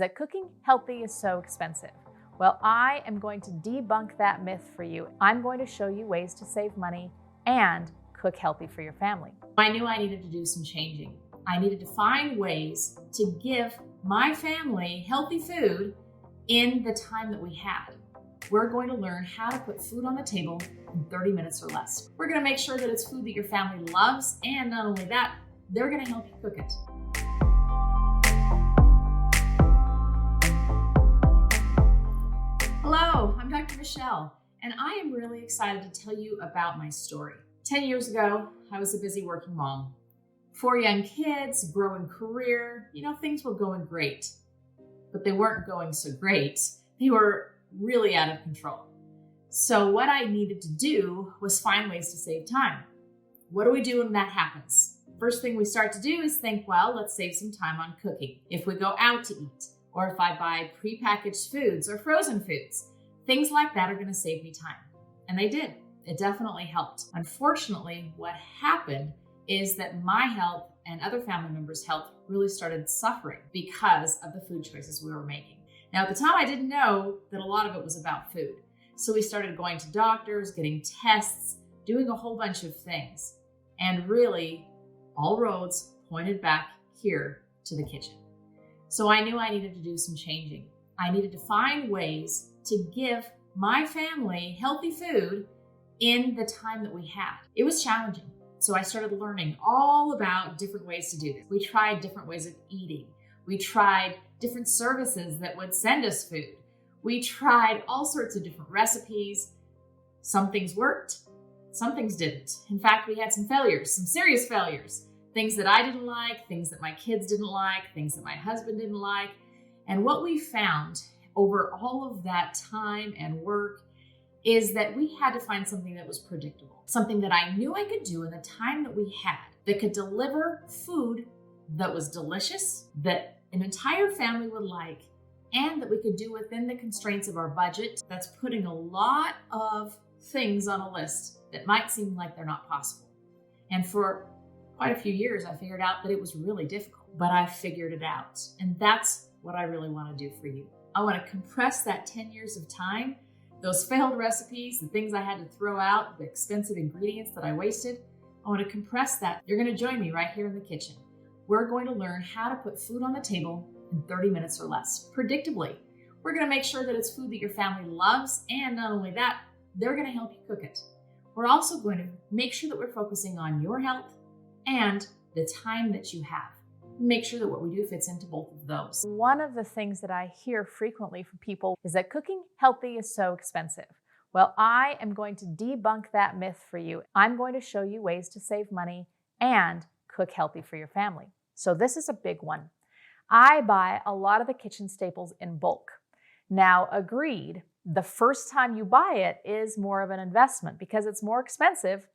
that cooking healthy is so expensive. Well, I am going to debunk that myth for you. I'm going to show you ways to save money and cook healthy for your family. I knew I needed to do some changing. I needed to find ways to give my family healthy food in the time that we had. We're going to learn how to put food on the table in 30 minutes or less. We're going to make sure that it's food that your family loves, and not only that, they're going to help you cook it. Hello, I'm Dr. Michelle, and I am really excited to tell you about my story. 10 years ago, I was a busy working mom. 4 young kids, growing career, things were going great. But they weren't going so great. They were really out of control. So what I needed to do was find ways to save time. What do we do when that happens? First thing we start to do is think, well, let's save some time on cooking. If we go out to eat, or if I buy prepackaged foods or frozen foods, things like that are going to save me time. And they did. It definitely helped. Unfortunately, what happened is that my health and other family members' health really started suffering because of the food choices we were making. Now, at the time, I didn't know that a lot of it was about food. So we started going to doctors, getting tests, doing a whole bunch of things. And really, all roads pointed back here to the kitchen. So I knew I needed to do some changing. I needed to find ways to give my family healthy food in the time that we had. It was challenging. So I started learning all about different ways to do this. We tried different ways of eating. We tried different services that would send us food. We tried all sorts of different recipes. Some things worked, some things didn't. In fact, we had some failures, some serious failures. Things that I didn't like, things that my kids didn't like, things that my husband didn't like. And what we found over all of that time and work is that we had to find something that was predictable, something that I knew I could do in the time that we had, that could deliver food that was delicious, that an entire family would like, and that we could do within the constraints of our budget. That's putting a lot of things on a list that might seem like they're not possible. And for quite a few years, I figured out that it was really difficult, but I figured it out. And that's what I really want to do for you. I want to compress that 10 years of time, those failed recipes, the things I had to throw out, the expensive ingredients that I wasted. I want to compress that. You're going to join me right here in the kitchen. We're going to learn how to put food on the table in 30 minutes or less, predictably. We're going to make sure that it's food that your family loves, and not only that, they're going to help you cook it. We're also going to make sure that we're focusing on your health and the time that you have. Make sure that what we do fits into both of those. One of the things that I hear frequently from people is that cooking healthy is so expensive. Well, I am going to debunk that myth for you. I'm going to show you ways to save money and cook healthy for your family. So this is a big one. I buy a lot of the kitchen staples in bulk. Now, agreed, the first time you buy it is more of an investment because it's more expensive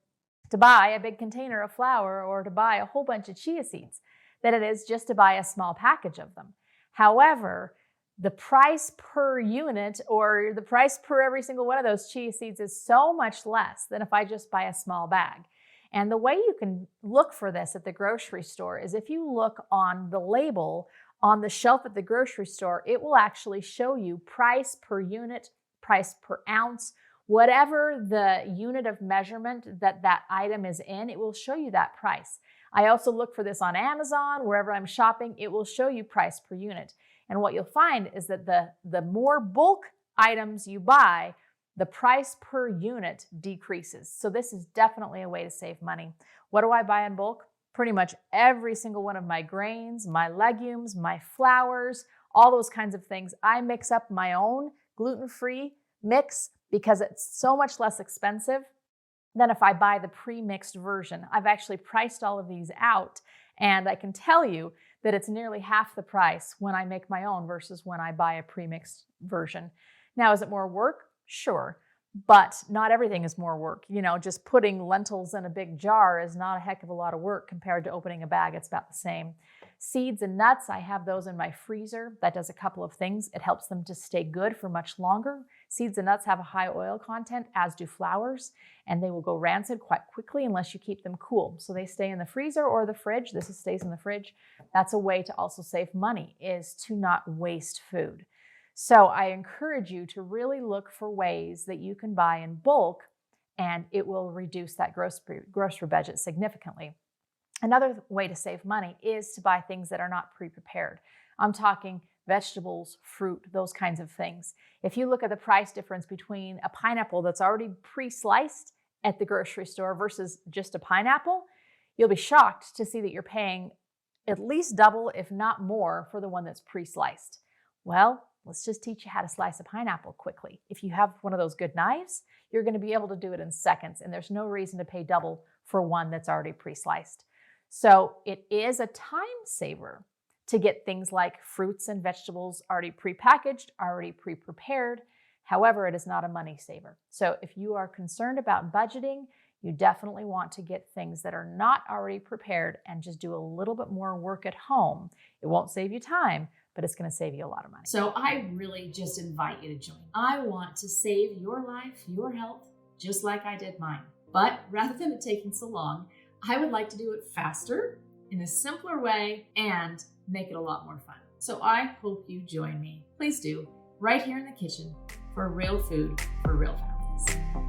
to buy a big container of flour or to buy a whole bunch of chia seeds than it is just to buy a small package of them. However, the price per unit or the price per every single one of those chia seeds is so much less than if I just buy a small bag. And the way you can look for this at the grocery store is if you look on the label on the shelf at the grocery store, it will actually show you price per unit, price per ounce, whatever the unit of measurement that that item is in, it will show you that price. I also look for this on Amazon, wherever I'm shopping, it will show you price per unit. And what you'll find is that the more bulk items you buy, the price per unit decreases. So this is definitely a way to save money. What do I buy in bulk? Pretty much every single one of my grains, my legumes, my flours, all those kinds of things. I mix up my own gluten-free mix because it's so much less expensive than if I buy the pre-mixed version. I've actually priced all of these out, and I can tell you that it's nearly half the price when I make my own versus when I buy a pre-mixed version. Now, is it more work? Sure, but not everything is more work. Just putting lentils in a big jar is not a heck of a lot of work compared to opening a bag. It's about the same. Seeds and nuts, I have those in my freezer. That does a couple of things. It helps them to stay good for much longer. Seeds and nuts have a high oil content, as do flowers, and they will go rancid quite quickly unless you keep them cool. So they stay in the freezer or the fridge. This stays in the fridge. That's a way to also save money, is to not waste food. So I encourage you to really look for ways that you can buy in bulk, and it will reduce that grocery budget significantly. Another way to save money is to buy things that are not pre-prepared. I'm talking vegetables, fruit, those kinds of things. If you look at the price difference between a pineapple that's already pre-sliced at the grocery store versus just a pineapple, you'll be shocked to see that you're paying at least double, if not more, for the one that's pre-sliced. Well, let's just teach you how to slice a pineapple quickly. If you have one of those good knives, you're going to be able to do it in seconds, and there's no reason to pay double for one that's already pre-sliced. So it is a time saver to get things like fruits and vegetables already prepackaged, already pre-prepared. However, it is not a money saver. So if you are concerned about budgeting, you definitely want to get things that are not already prepared and just do a little bit more work at home. It won't save you time, but it's going to save you a lot of money. So I really just invite you to join. I want to save your life, your health, just like I did mine. But rather than it taking so long, I would like to do it faster, in a simpler way, and make it a lot more fun. So I hope you join me. Please do, right here in the kitchen, for real food for real families.